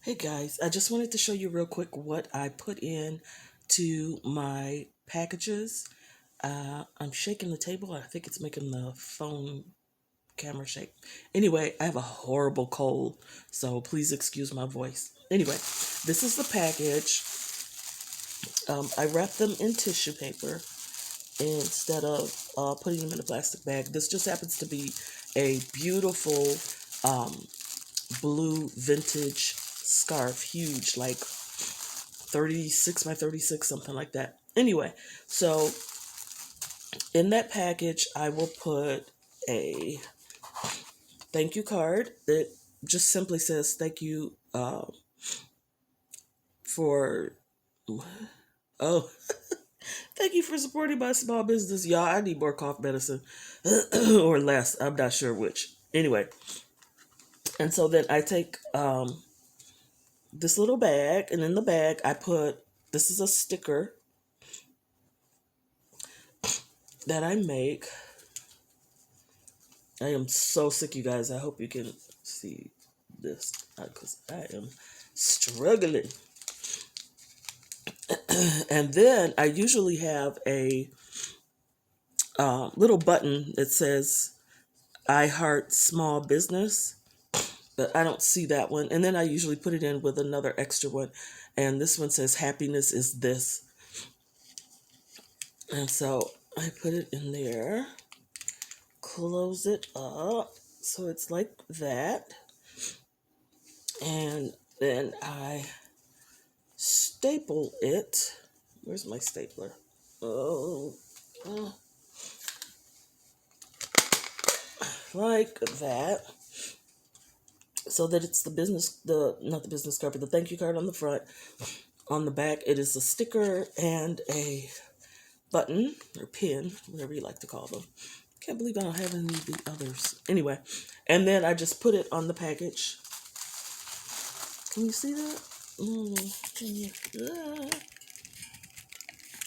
Hey guys, I just wanted to show you real quick what I put in to my packages. I'm shaking the table. I think it's making the phone camera shake. Anyway, I have a horrible cold, so please excuse my voice. Anyway, this is the package. I wrapped them in tissue paper instead of putting them in a plastic bag. This just happens to be a beautiful blue vintage scarf, huge, like 36 by 36, something like that. Anyway, so in that package, I will put a thank you card that just simply says thank you for, oh, thank you for supporting my small business. Y'all, I need more cough medicine or less. I'm not sure which. Anyway, and so then I take this little bag, and in the bag, I put, this is a sticker that I make. I am so sick, you guys. I hope you can see this because I am struggling. And then I usually have a little button that says I heart small business, but I don't see that one. And then I usually put it in with another extra one. And this one says happiness is this. And so I put it in there, close it up so it's like that. And then I staple it. Where's my stapler? Like that. So that it's not the business card, but the thank you card on the front. On the back, it is a sticker and a button or pin, whatever you like to call them. Can't believe I don't have any of the others. Anyway, and then I just put it on the package. Can you see that?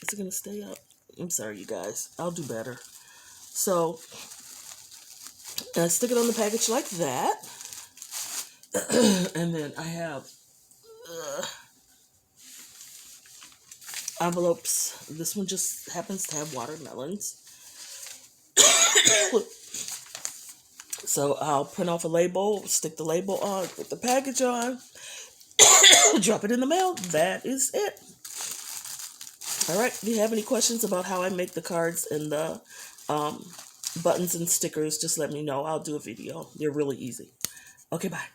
Is it gonna stay up? I'm sorry, you guys. I'll do better. So I stick it on the package like that. And then I have envelopes. This one just happens to have watermelons. So I'll print off a label, stick the label on, put the package on, drop it in the mail. That is it. All right. If you have any questions about how I make the cards and the buttons and stickers, just let me know. I'll do a video. They're really easy. Okay, bye.